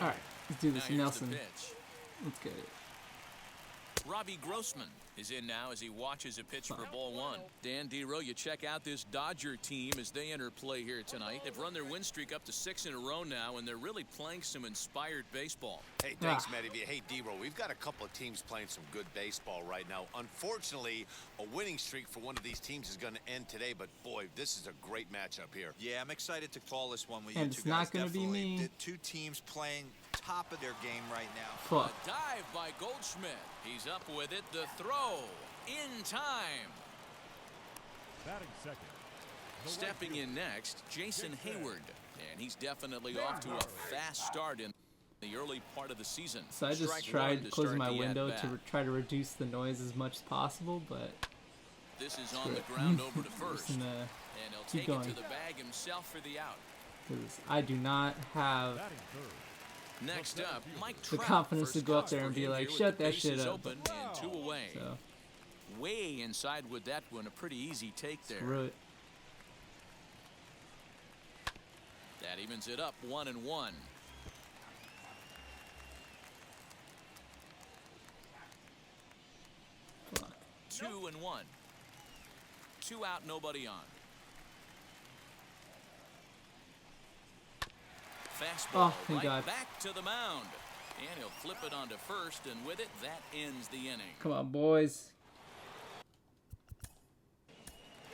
All right, let's do this, Now here's the Nelson. pitch. Let's get it. Robbie Grossman is in now as he watches a pitch for ball one. Dan Dero, you check out this Dodger team as they enter play here tonight. They've run their win streak up to 6 in a row now, and they're really playing some inspired baseball. Hey, thanks, Matty. Hey, D-Roll, we've got a couple of teams playing some good baseball right now. Unfortunately, a winning streak for one of these teams is going to end today, but boy, this is a great matchup here. Yeah, I'm excited to call this one with And you it's two not guys. gonna be Definitely me. the two teams playing top of their game right now. Fuck. A dive by Goldschmidt. He's up with it. The throw in time. Batting second. Stepping in next, Jason Hayward. And he's definitely off to a fast start in the early part of the season. So I just Strike one tried to closing start my the window at-bat. to try to reduce the noise as much as possible, but This is on the ground over to first. Just And gonna he'll keep take going. it to the bag himself for the out. because I do not have Batting third. Next up, Mike the Trout. confidence to First go up pitch there for and be him like, here with shut the that shit bases up. open and 2 away. So Way inside with that one. A pretty easy take there. screw it. That evens it up 1-1. Fuck. 2-1. 2 out, nobody on. Fastball Oh, thank right God. back to the mound. And he'll flip it onto first, and with it, that ends the inning. Come on, boys.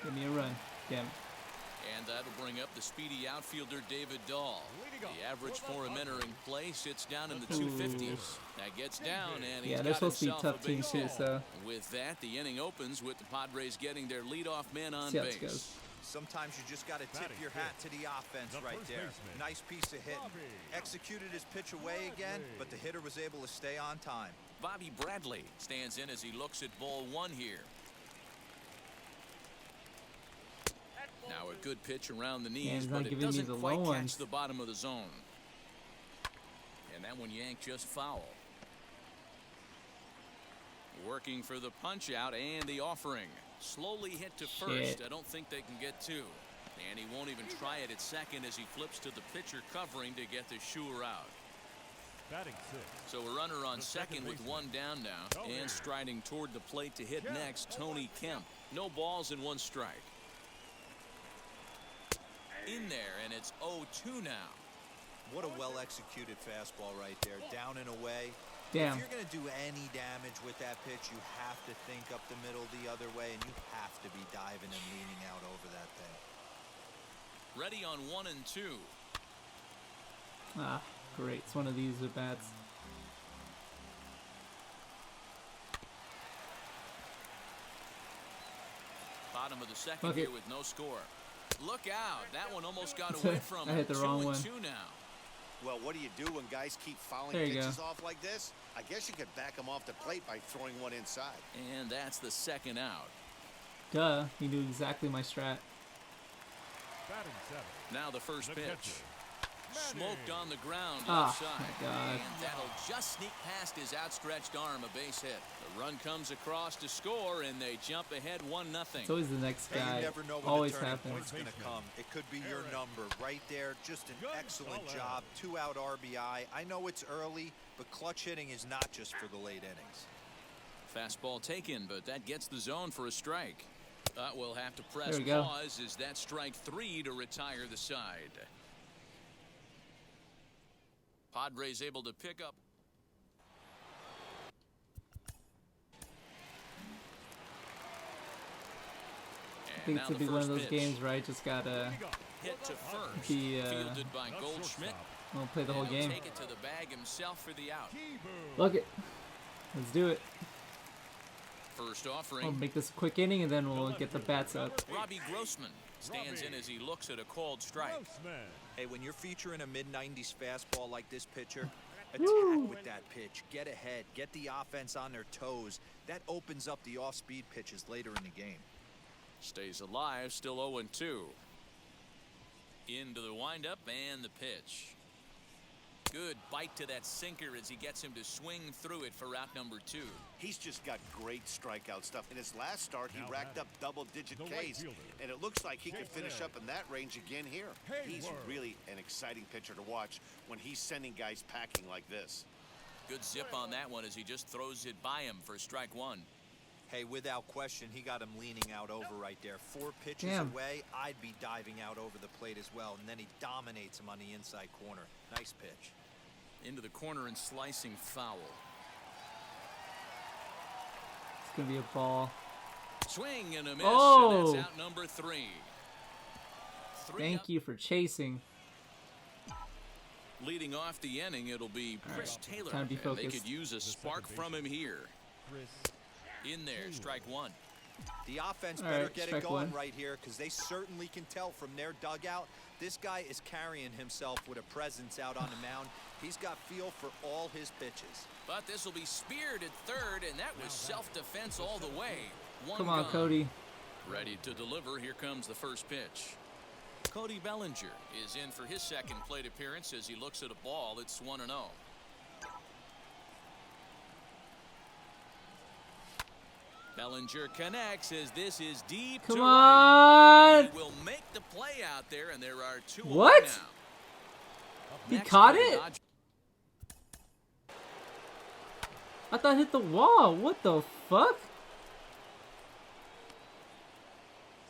Give me a run. Damn it. And that'll bring up the speedy outfielder David Dahl. The average for him entering play sits down in the 250s. That gets down, and he's Yeah, they're got supposed to be himself tough a teams base too, hit. so With that, the inning opens with the Padres getting their leadoff man on see how base. this goes. Sometimes you just got to tip Batting your hat to the offense the right first there. baseman, Nice piece of hitting. Bobby Executed his pitch away again, but the hitter was able to stay on time. Bobby Bradley stands in as he looks at ball one here. Now a good pitch around the knees, he's not but it giving me doesn't the quite low catch ones. the bottom of the zone. And that one yanked just foul. Working for the punch out and the offering. Slowly hit to first. Shit. I don't think they can get two. And he won't even try it at second as he flips to the pitcher covering to get the Schuer out. Batting sixth. So a runner on The second second with baseman. one down now. And striding toward the plate to hit next, Tony Kemp. No balls and 1 strike. In there, and it's 0-2 now. What a well-executed fastball right there. Down and away. Damn. If you're going to do any damage with that pitch, you have to think up the middle the other way, and you have to be diving and leaning out over that thing. Ready on 1 and 2. Ah, great. It's one of these at bats. Bottom of the second Okay. here with no score. Look out. That one almost got away from I him. hit the wrong 2 one. and 2 now. Well, what do you do when guys keep fouling There you pitches go. off like this? I guess you could back them off the plate by throwing one inside. And that's the second out. Duh, he knew exactly my strat. Batting seventh. Now the first The pitch. catcher. Smoked on the ground Ah, left side. my God. And that'll just sneak past his outstretched arm, a base hit. The run comes across to score, and they jump ahead 1-0. It's always the next Hey, guy. you never know when Always the turning happens. point's going to come. It could be your number right there. Just an Good excellent call job. out. 2-out RBI. I know it's early, but clutch hitting is not just for the late innings. Fastball taken, but that gets the zone for a strike. We'll have to press There we go. pause as that strike 3 to retire the side. Padres able to pick up. I think it's gonna be one of those games where I just gotta Hit to first. be, Fielded by The Goldschmidt. shortstop. I'll play the whole And he'll game. take it to the bag himself for the out. Kibu. Look it. Let's do it. First I'll offering. make this a quick inning and then we'll get the bats up. Robbie Grossman stands in as he looks at a called strike. Grossman. Hey, when you're featuring a mid-90s fastball like this pitcher, attack Woo. with that pitch. Get ahead. Get the offense on their toes. That opens up the off-speed pitches later in the game. Stays alive, still 0-2. Into the windup and the pitch. Good bite to that sinker as he gets him to swing through it for out number 2. He's just got great strikeout stuff. In his last start, he Now racked batting, up double-digit the right Ks, fielder, and it looks like he could Jake finish Hayward. up in that range again here. He's Hayward. really an exciting pitcher to watch when he's sending guys packing like this. Good zip on that one as he just throws it by him for strike 1. Hey, without question, he got him leaning out over right there. 4 pitches Damn. away, I'd be diving out over the plate as well, and then he dominates him on the inside corner. Nice pitch. Into the corner and slicing foul. It's gonna be a ball. Swing and a miss, Oh. and that's out number 3. Thank you for chasing. Leading off the inning, it'll be Chris Taylor. time to be And they focused. could use a spark from him here. Chris In there, strike 1. The offense All better right, get it strike going one. right here because they certainly can tell from their dugout this guy is carrying himself with a presence out on the mound. He's got feel for all his pitches. But this will be speared at third, and that was self-defense all the way. One Come on, gone. Cody. Ready to deliver. Here comes the first pitch. Cody Bellinger is in for his second plate appearance as he looks at a ball. It's 1-0. Bellinger connects as this is deep Come to on. right. He will make the play out there, and there are 2 away What? now. He Next caught for the it? Dodgers. I thought it hit the wall. What the fuck?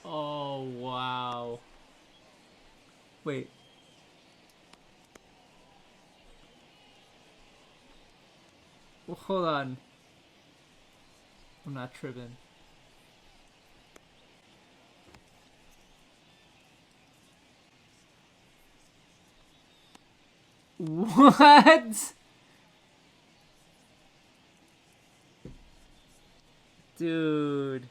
Oh, wow. Wait. Well, hold on. I'm not tripping. What? Dude.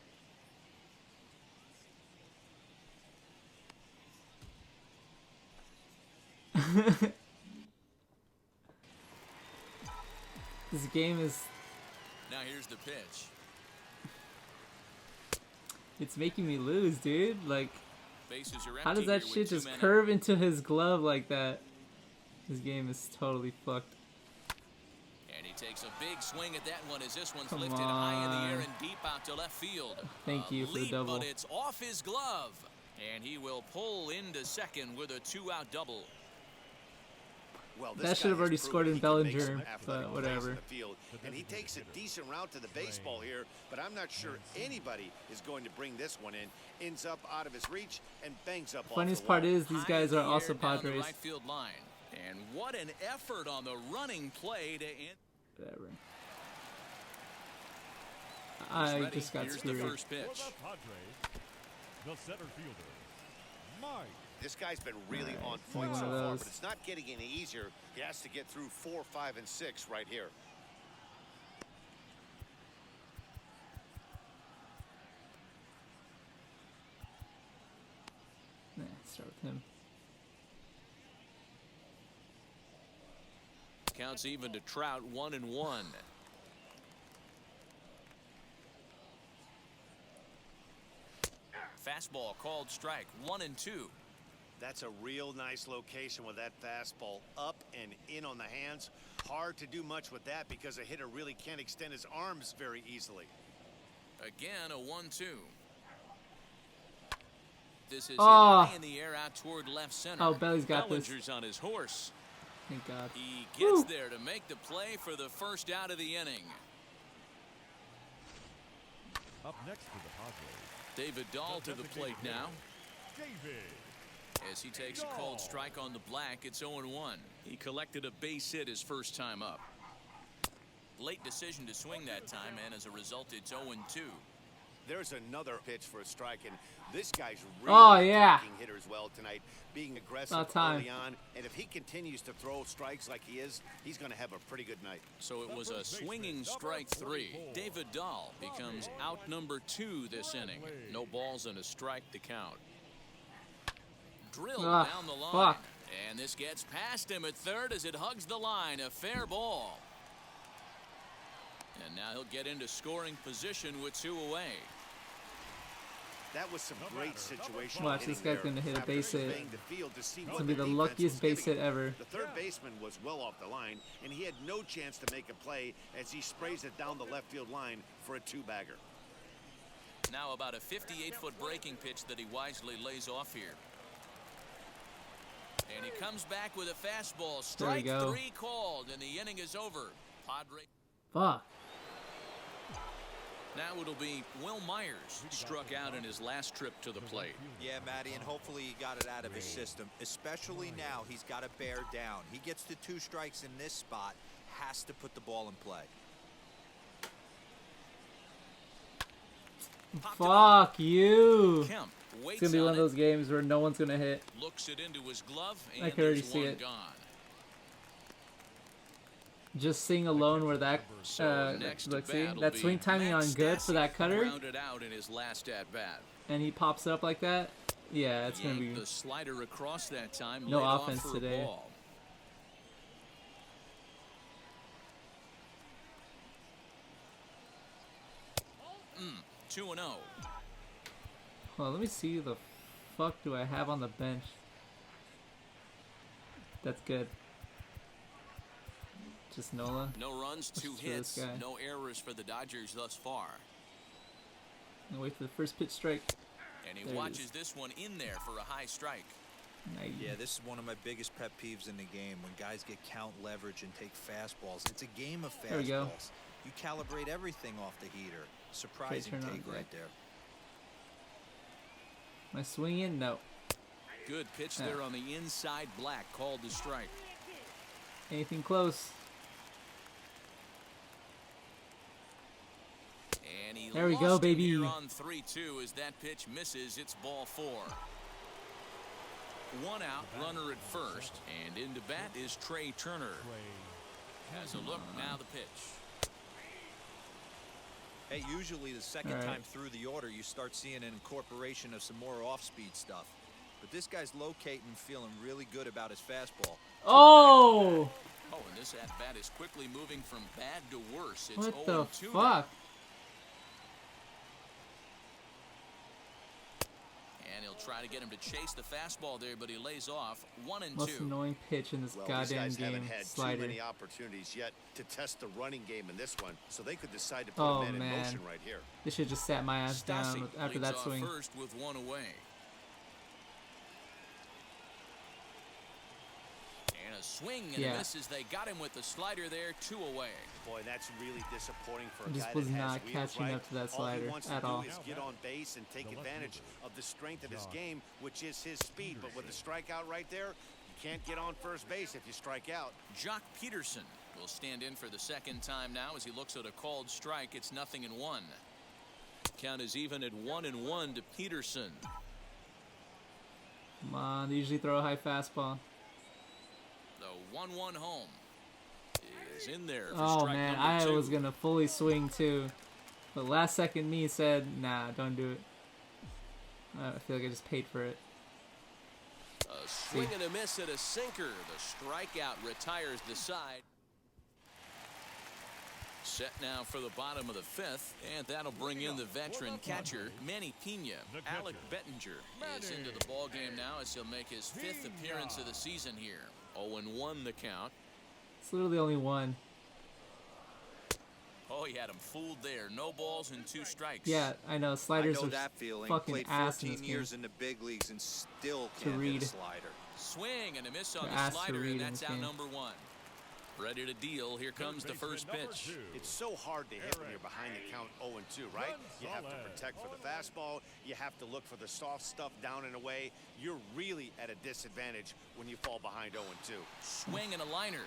This game is, Now here's the pitch. it's making me lose, dude. Like, Bases are how does empty that here shit with 2 just men out. curve into his glove like that? This game is totally fucked. And he takes a big swing at that one as this one's Come lifted high in the air on. and deep out to left field. Thank A you for the leap, double. But it's off his glove. And he will pull into second with a 2-out double. Well, this That should guy have already has scored proven in he can make some Bellinger, athletic but plays whatever. in the field, and he takes a decent route to the baseball here, but I'm not sure anybody is going to bring this one in. Ends up out of his reach and bangs up off Funniest the part wall. is these High guys in are the also air down the Padres. right field line. And what an effort on the running play to end. Whatever. He's I ready. just got Here's screwed. the first for pitch. the Padres, the center fielder, Mike. This guy's been really on Alright, point one so of far, those. but it's not getting any easier. He has to get through 4, 5, and 6 right here. Nah, start with him. Counts even to Trout, 1-1. Fastball called strike, 1-2. That's a real nice location with that fastball up and in on the hands. Hard to do much with that because a hitter really can't extend his arms very easily. Again, a 1-2. This is hit Oh. high in the air out toward left center. Oh, Belly's got this. Bellinger's on his horse. Thank God. He gtes Woo. there to make the play for the first out of the inning. Up next for the Padres, David Dahl to the plate now. David. As he takes a cold strike on the black, it's 0-1. He collected a base hit his first time up. Late decision to swing that time, and as a result, it's 0-2. There's another pitch for a strike, and this guy's Oh, really yeah. attacking hitters well tonight, being aggressive About time. early on. And if he continues to throw strikes like he is, he's going to have a pretty good night. So it was a swinging strike 3. David Dahl becomes out number 2 this inning. No balls and a strike to count. Drilled Ah, down the line. fuck. And this gets past him at third as it hugs the line. A fair ball. And now he'll get into scoring position with 2 away. That was some great situation. Watch, this guy's gonna hit a base hit. It's It's gonna be the luckiest base hit ever. The third baseman was well off the line, and he had no chance to make a play as he sprays it down the left field line for a two-bagger. Now about a 58-foot breaking pitch that he wisely lays off here. And he comes back with a fastball. Strike go. 3 called, and the inning is over. Padre. Fuck. Now it'll be Will Myers, struck out in his last trip to the plate. Yeah, Matty, and hopefully he got it out of his system. Especially now, he's got to bear down. He gets the 2 strikes in this spot, has to put the ball in play. Fuck you. Kemp It's waits gonna be one on of those games where no one's gonna hit. it, looks it into his glove, and I can already there's see one it. gone. Just seeing alone where that So next to let's see, bat will that be swing timing Matt on good for that Stassi, cutter, grounded out in his last at bat. and he pops it up like that. Yeah, it's gonna Yanked be the slider across that time. No laid off offense for a today. ball. Mm, 2-0. Well, let me see who the fuck do I have on the bench. That's good. Just Nola. No runs, 2 Let's throw this hits, guy. no errors for the Dodgers thus far. And wait for the first pitch strike. And he There it watches is. this one in there for a high strike. Nice. Yeah, this is one of my biggest pet peeves in the game, when guys get count leverage and take fastballs. It's a game of There we go. fastballs. You calibrate everything off the heater. Surprising turn on take deck. right there. Am I swinging? No. Good pitch Yeah. there on the inside. Black called the strike. Anything close? And he There we lost go, him baby. here on 3-2 as that pitch misses. It's ball 4. 1 out, runner at first, and into bat is Trey Turner. Has a look, now the pitch. Hey, usually the second All right. time through the order, you start seeing an incorporation of some more off-speed stuff. But this guy's locating, feeling really good about his fastball. Oh! Oh, and this at bat is quickly moving from bad to worse. It's What the 0-2 fuck? now. And he'll try to get him to chase the fastball there, but he lays off. 1-2. Most annoying pitch in this Well, these goddamn guys haven't game. had Slider. too many opportunities yet to test the running game in this one, so they could decide to put Oh, a man in man. motion right here. They should just sat my ass down Stassi after leads that off swing. first with 1 away. And a swing and Yeah. a miss as they got him with the slider there. 2 away. Boy, that's really disappointing for a Just guy was that not has wheels, catching right? up to that All slider he wants to at do all. is get on base and take advantage of the strength of his game, which is his speed. But with the strikeout right there, you can't get on first base if you strike out. Jock Peterson will stand in for the second time now as he looks at a called strike. It's 0-1. Count is even at 1-1 to Peterson. Come on, they usually throw a high fastball. The 1-1 home is in there for Oh strike man, number I 2. was gonna fully swing too, but last second me said, "Nah, don't do it." I feel like I just paid for it. A swing and a miss at a sinker. The strikeout retires the side. Set now for the bottom of the 5th, and that'll bring in the veteran catcher, Manny Pena. Alec Bettinger is into the ballgame now as he'll make his 5th appearance of the season here. 0-1 the count. It's literally only one. Oh, he had him fooled there. No balls and 2 strikes. Yeah, I know. I Sliders know are that feeling. fucking Played ass in 14 this years game. in the big leagues and still To can't hit read. a slider. Swing and a miss on They're the asked to slider, read and in that's this out game. number 1. Ready to deal. Here comes the first pitch. It's so hard to hit when you're behind the count 0-2, right? You have to protect for the fastball. You have to look for the soft stuff down and away. You're really at a disadvantage when you fall behind 0-2. Swing and a liner.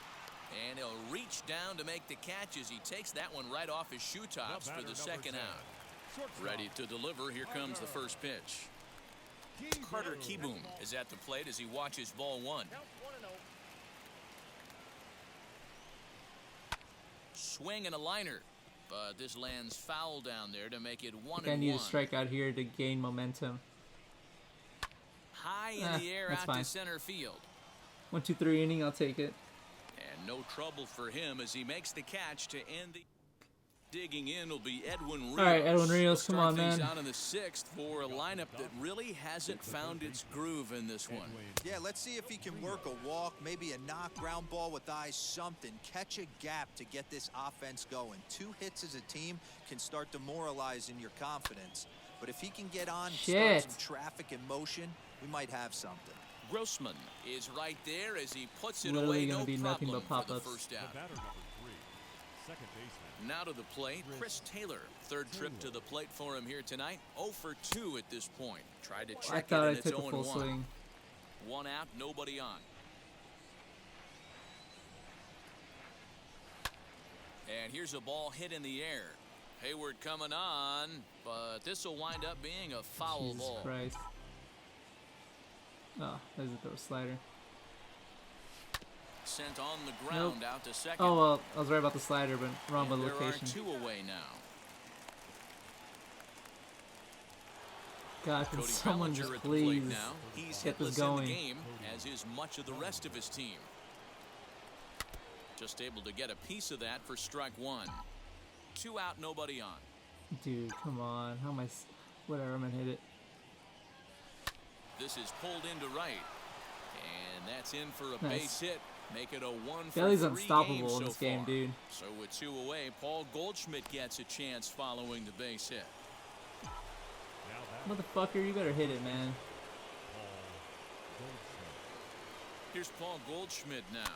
And he'll reach down to make the catch as he takes that one right off his shoe tops for the second out. Ready to deliver. Here comes the first pitch. Carter Kieboom is at the plate as he watches ball 1. Swing and a liner, but this lands foul down there to make it 1-1. I need to strike out here to gain momentum. High in the air that's out fine. to center field. 1, 2, 3 inning. I'll take it. And no trouble for him as he makes the catch to end the... Digging in will be Edwin Rios. All right, Edwin Rios, come Start on, things man. out in the sixth for a lineup that really hasn't found its groove in this one. Yeah, let's see if he can work a walk, maybe a knock, ground ball with eyes, something. Catch a gap to get this offense going. 2 hits as a team can start demoralizing your confidence. But if he can get on, start some traffic in motion, we might have something. Grossman is right there as he puts it Literally away. gonna No be nothing problem but for the pop-ups. first The out. batter number 3, second baseman. Now to the plate, Chris Taylor. Third trip to the plate for him here tonight. 0 for 2 at this point. Tried to I check it thought I and it's took a 0 full 1. swing. 1 out, nobody on. And here's a ball hit in the air. Hayward coming on, but this will wind up being a foul Jesus ball. Christ. Oh, there's a throw slider. Sent on the ground out to second. Oh, well, I was right about the slider, but wrong about And the there location. are 2 away now. God, can Cody someone Bellinger just at the plate please now. He's get this hitless in going? the game, as is much of the rest of his team. Just able to get a piece of that for strike 1. 2 out, nobody on. Dude, come on. How am I... Whatever, I'm gonna hit it. This is pulled into right. And that's in for a Nice. base hit. Make it a 1 for Bailey's 3 unstoppable games in so this game, far. dude. So with 2 away, Paul Goldschmidt gets a chance following the base hit. Now batter, Motherfucker, you better hit it, man. Paul Goldschmidt. Here's Paul Goldschmidt now.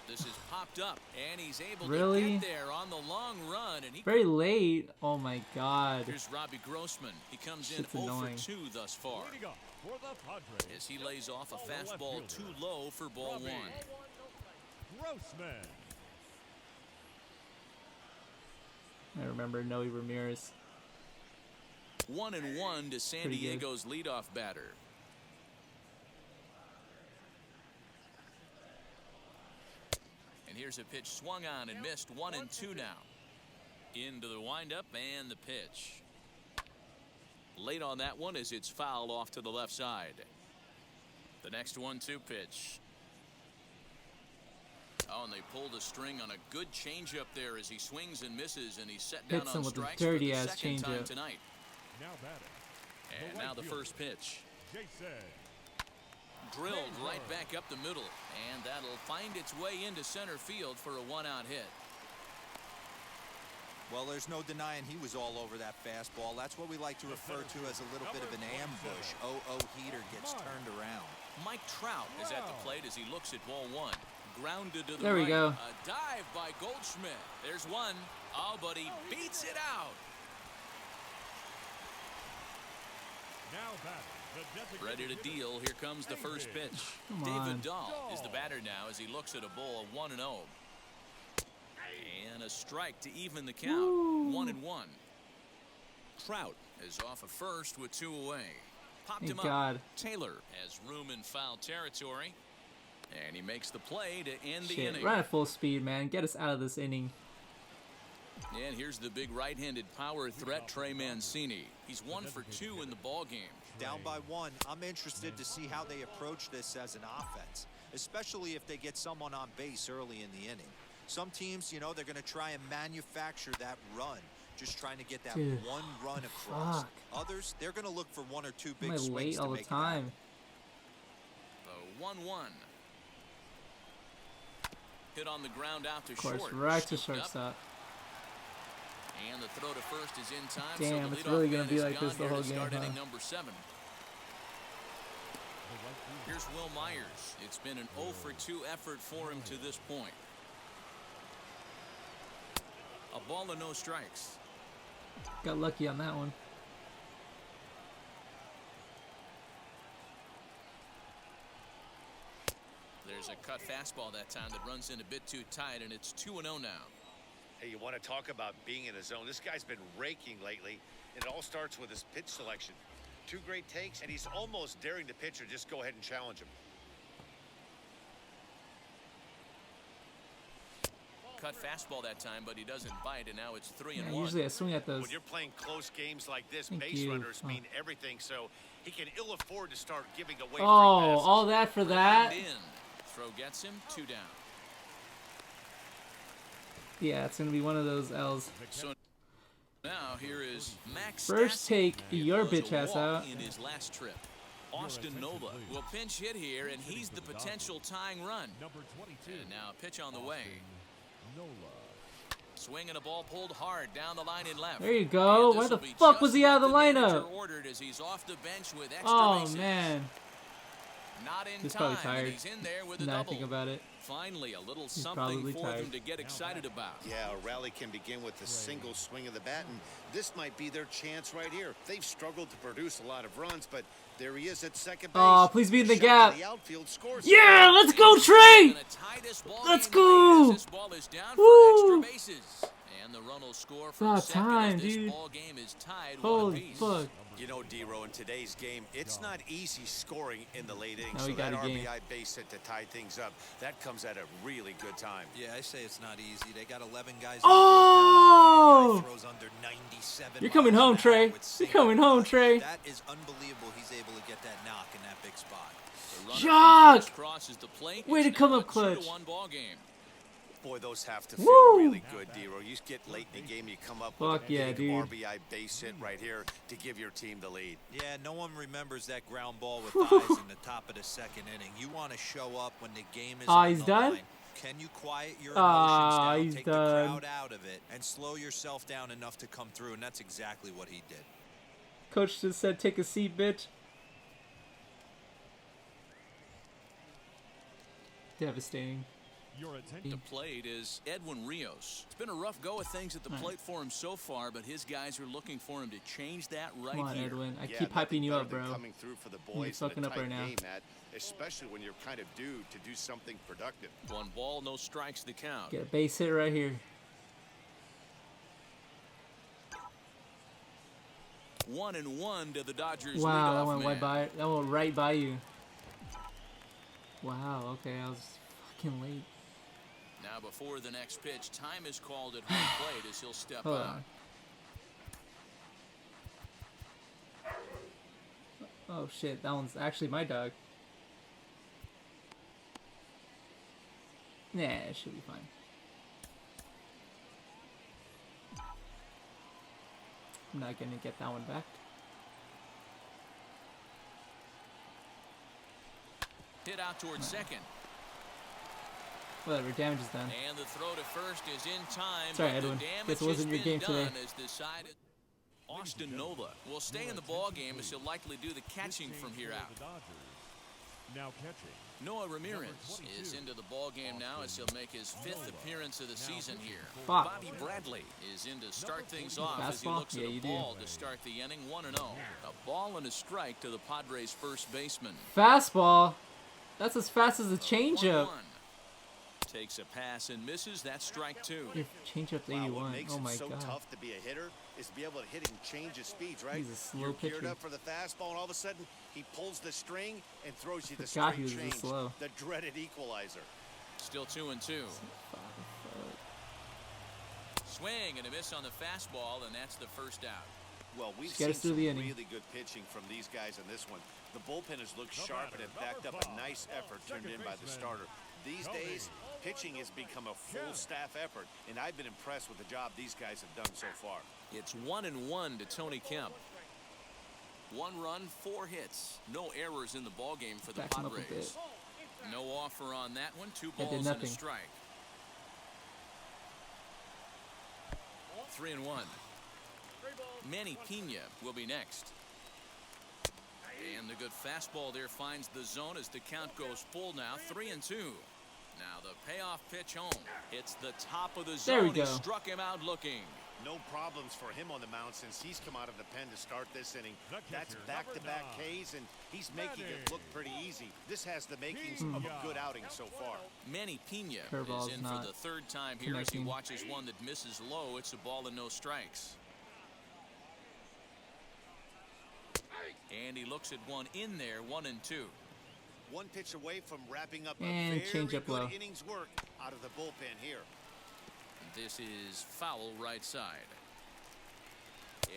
This is popped up, and he's able Really? to get there on the long run. And he Very late. Oh my god. Here's Robbie Grossman. He comes in Shit's 0 annoying. for 2 thus far. Leading up for the Padres, As he lays off a the left fastball fielder, too low for ball Robbie 1. Grossman. I remember Noe Ramirez. 1-1 to San Pretty good. Diego's leadoff batter. And here's a pitch swung on and missed. 1-2 now. Into the windup and the pitch. Late on that one as it's fouled off to the left side. The next 1-2 pitch. Oh, and they pulled a string on a good changeup there as he swings and misses, and he's set down Hits on him with a strikes for the dirty-ass second time changeup. tonight. Now batting, And right now the fielder, first pitch. Jason. Drilled right back up the middle, and that'll find its way into center field for a 1-out hit. Well, there's no denying he was all over that fastball. That's what we like to refer to as a little bit of an ambush. 0-0 heater gets turned around. Mike Trout is at the plate as he looks at ball 1. Grounded to the There we right. go. A dive by Goldschmidt. There's one. Oh, but he beats it out. Now batting, the designated Ready to hitter, deal. Here comes the first pitch. Come David on. Dahl is the batter now as he looks at a ball 1-0. And a strike to even the count. Woo. 1-1. Trout is off at first with 2 away. Popped Thank him up. God. Taylor has room in foul territory. And he makes the play to end the Shit, inning. run at full speed, man. Get us out of this inning. And here's the big right-handed power threat, Trey Mancini. He's 1 for 2 in the ball game. Down by 1, I'm interested to see how they approach this as an offense, especially if they get someone on base early in the inning. Some teams, you know, they're going to try and manufacture that run, just trying to get that Dude, one run across. fuck. Others, they're going to look for 1 or 2 big Am I swings late to all the make it happen. time? The 1-1. Hit on the ground out to Of course, short. right to Scooped up. shortstop. And the throw to first is in time. Damn, so the it's leadoff really gonna man be is like this gone the here whole to game, start huh? inning number 7. the right fielder, Here's Will Myers. It's been an 0 for 2 effort for him to this point. A ball and no strikes. Got lucky on that one. There's a cut fastball that time that runs in a bit too tight, and it's 2-0 now. Hey, you want to talk about being in a zone? This guy's been raking lately, and it all starts with his pitch selection. 2 great takes, and he's almost daring the pitcher just go ahead and challenge him. Cut fastball that time, but he doesn't bite, and now it's 3-1. Yeah, usually I swing at those. When you're playing close games like this, Thank base you. runners Oh. mean everything, so he can ill afford to start giving away free Oh, passes. all that for that? In. Throw gets him, 2 down. Yeah, it's gonna be one of those L's. So Now here is Max First Stassi. take He your throws a bitch ass walk out. in his last trip. Austin Nova will pinch hit here, and he's the potential tying run. Number 22. And now a pitch on the way. Nola. Swing and a ball pulled hard down the line in left. There you go. And Why this'll the be fuck just was he out of the what manager lineup? ordered as he's off the bench with extra Oh bases. man, Not in he's time, probably tired. and he's in there with a Now I double. think about it. Finally, a little He's something probably for them tired. to get excited about. Yeah, a rally can begin with a single swing of the bat, and this might be their chance right here. They've struggled to produce a lot of runs, but there he is at second base. Aw, please be in the Shot to gap. the outfield, scores. Yeah, let's go, Trey. Gonna tie this ball Let's game late go. as this ball is down Woo. for extra bases. And the run will score from About second time, as this dude. ball game is tied Holy one apiece. fuck. You know, D-Row, in today's game, it's not easy scoring in the late innings. Now we So that got a game. RBI base hit to tie things up, that comes at a really good time. Yeah, I say it's not easy. They got 11 guys. Oh! The guy throws under 97 You're coming miles home, an hour Trey. with You're single coming home, clutch. Trey. That is unbelievable. He's able to get that knock in that big spot. The runner Jock! from first crosses the plate. Way to It's come now up a clutch. 2-1 ball game. Boy, those have to feel Woo! really good, D-Row. You get late in the game, you come up Fuck with a yeah, big dude. RBI base hit right here to give your team the lead. Yeah, no one remembers that ground ball with eyes in the top of the second inning. You want to show up when the game is on He's the done? line. Can you quiet your Ah, emotions down, he's take done. the crowd out of it, and slow yourself down enough to come through? And that's exactly what he did. Coach just said, "Take a seat, bitch." Devastating. Your attention. The plate is Edwin Rios. It's been a rough go of things at the plate for him so far, but his guys are looking for him to change that right Come on, here. Edwin. I Yeah, keep nothing hyping you better up, than bro. Coming through for the You're boys in a fucking up tight right now. game, Matt, especially when you're kind of due to do something productive. 1 ball, no strikes the count. Get a base hit right here. 1-1 to the Dodgers Wow, that leadoff went man. right by. That went right by you. Wow. Okay, I was fucking late. Now before the next pitch, time is called at home plate as he'll step Hold out. on. Oh shit, that one's actually my dog. Nah, it should be fine. I'm not gonna get that one back. Hit out towards second. Whatever, damage is done. And the throw to first is in time. Sorry, but Edwin. The damage Guess it wasn't has your been game today. done as decided. Austin Nova will stay in the ball game as he'll likely do the catching from here out. The Dodgers. Now catching. Noah Ramirez Number 22. is into the ball game now as he'll make his 5th appearance of the season here. Fuck. Bobby Bradley is in to start things off as he Fastball? looks at Yeah, a you do. ball to start the inning 1-0. A ball and a strike to the Padres' first baseman. Fastball. That's as fast as a changeup. 1-1. Takes a pass and misses. That's strike 2. Your changeup's Wow, 81. what makes Oh it my so god. tough to be a hitter is to be able to hit and change his speeds, right? He's a slow You're geared pitcher. up for the fastball, and all of a sudden he pulls the string and throws you the Forgot straight he was this change, slow. the dreaded equalizer. Still 2-2. Swing and a miss on the fastball, and that's the first out. Well, we've Just get seen us through some the inning. really good pitching from these guys in this one. The bullpen has looked sharp and have backed up a nice effort turned in by the starter. These days, pitching has become a full staff effort, and I've been impressed with the job these guys have done so far. It's 1-1 to Tony Kemp. 1 run, 4 hits. No errors in the ballgame for the Back him up a Padres. bit. No offer on that one. 2 That did balls and a nothing. strike. 3-1. Manny Pena will be next. And the good fastball there finds the zone as the count goes full now. 3-2. Now the payoff pitch home. It's the top of the zone. There we go. He struck him out looking. No problems for him on the mound since he's come out of the pen to start this inning. The That's catcher, back-to-back number 9. Ks, and he's making it look pretty easy. This has the makings of a good outing so far. Manny Pena Curveball's is in for not the 3rd time here as he connecting. watches one that misses low. It's a ball and no strikes. And he looks at one in there, 1-2. One pitch away from wrapping up a And very change up good low. innings work out of the bullpen here. This is foul right side.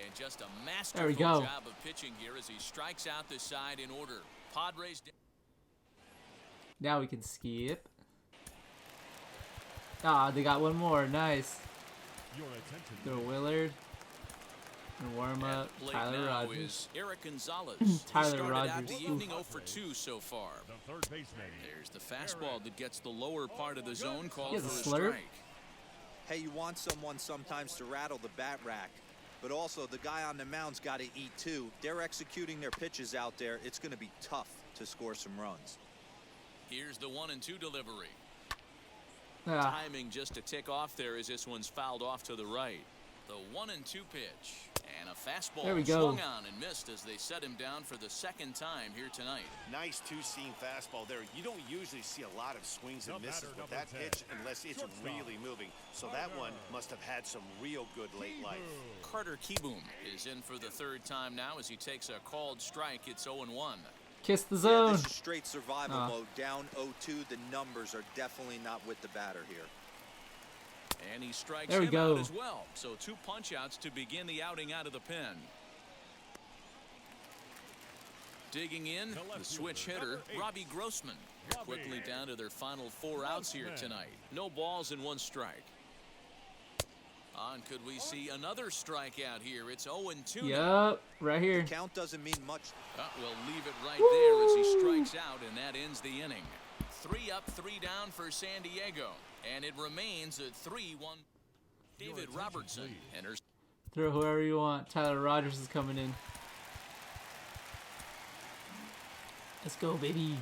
And just a There we masterful go. job of pitching here as he strikes out the side in order. Padres. Now we can skip. Ah, they got one more. Nice. Your attention. Throw Willard. And warm At up, the plate Tyler now Rogers. is Eric Gonzalez. Tyler He started out Rogers. the evening 0 for 2 so far. The third baseman. There's the fastball that gets the lower part of the zone, called He for has a a slurp. strike. Hey, you want someone sometimes to rattle the bat rack, but also the guy on the mound's got to eat too. They're executing their pitches out there. It's going to be tough to score some runs. Here's the 1-2 delivery. Ah, Timing just a tick off there as this one's fouled off to the right. The 1-2 pitch. And a fastball There we go. swung on and missed as they set him down for the second time here tonight. Nice two-seam fastball there. You don't usually see a lot of swings and The misses batter, with number that 10. pitch unless it's Shortstop. really moving. So that one must have had some real good late life. Carter Kieboom is in for the third time now as he takes a called strike. It's 0-1. kiss the Yeah, zone. this is straight survival Ah. mode. Down 0-2. The numbers are definitely not with the batter here. And he strikes There we him go. out as well. So 2 punch-outs to begin the outing out of the pen. Digging in, The left the switch fielder, hitter, number 8. Robbie Grossman. They're Robbie. quickly down to their final 4 outs here Grossman. tonight. No balls and 1 strike. On, could we see another strikeout here? It's 0-2. Yup, right here. Count doesn't mean much. We'll leave it right there as he strikes out, and that ends the inning. 3 up, 3 down for San Diego. And it remains at 3-1. David attention, Robertson please. enters. Throw whoever you want. Tyler Rogers is coming in. Let's go, baby.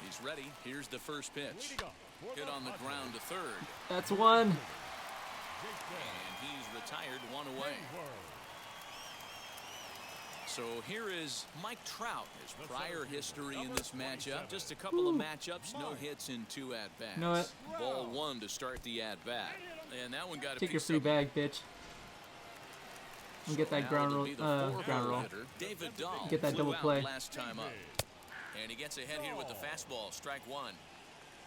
He's ready. Here's the first pitch. Leading up for Hit on the Padres, ground to third. That's one. Jake And he's retired 1 away. Hayward. So here is Mike Trout. His The prior center history fielder, in this number matchup. 27. Just a couple of Woo. matchups, no hits in 2 at-bats. Know it. Ball 1 to start the at-bat. And that one got a Take your piece free of bag, bitch. And get that Now ground it'll roll. be the 4-hole Ground roll. hitter, David Dahl. Get that flew double out play. last time up. And he gets ahead here with the fastball. Strike 1.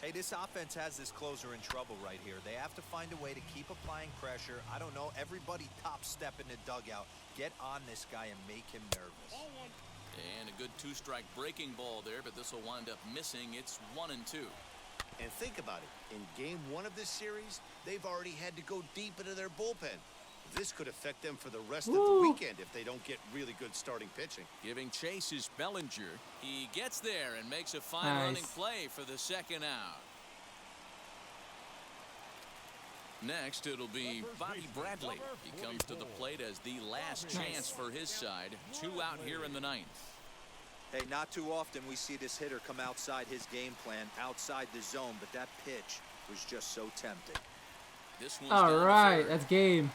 Hey, this offense has this closer in trouble right here. They have to find a way to keep applying pressure. I don't know. Everybody top step in the dugout. Get on this guy and make him nervous. And a good 2-strike breaking ball there, but this will wind up missing. It's 1-2. And think about it. In game 1 of this series, they've already had to go deep into their bullpen. This could affect them for the rest of the Woo. weekend if they don't get really good starting pitching. Giving chase is Bellinger. He gets there and makes a fine Nice. running play for the second out. Next, it'll be Bobby Bradley. He comes to the plate as the last chance for his side. 2 out here in the 9th. Hey, not too often we see this hitter come outside his game plan, outside the zone, but that pitch was just so tempting. This one's down All to right, third. that's game.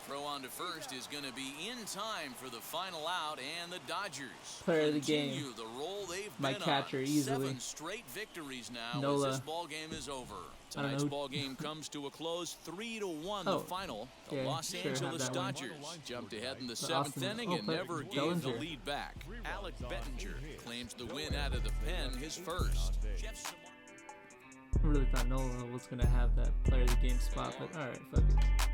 Throw on to first is going to be in time for the final out, and the Dodgers Player of the game. continue the role they've My been catcher, on. easily. 7 straight victories now Nola. as this ball game is over. I don't Tonight's know. ball game comes to a close, 3-1 Oh, the final. The okay, Los sure, have Angeles that one. Dodgers jumped ahead in the The 7th Austin- inning and but never gave the Bellinger. lead back. Alec Bettinger claims the win out of the pen, his first. Jeff Samar- I really thought Nola was going to have that player of the game spot, but alright, fuck it.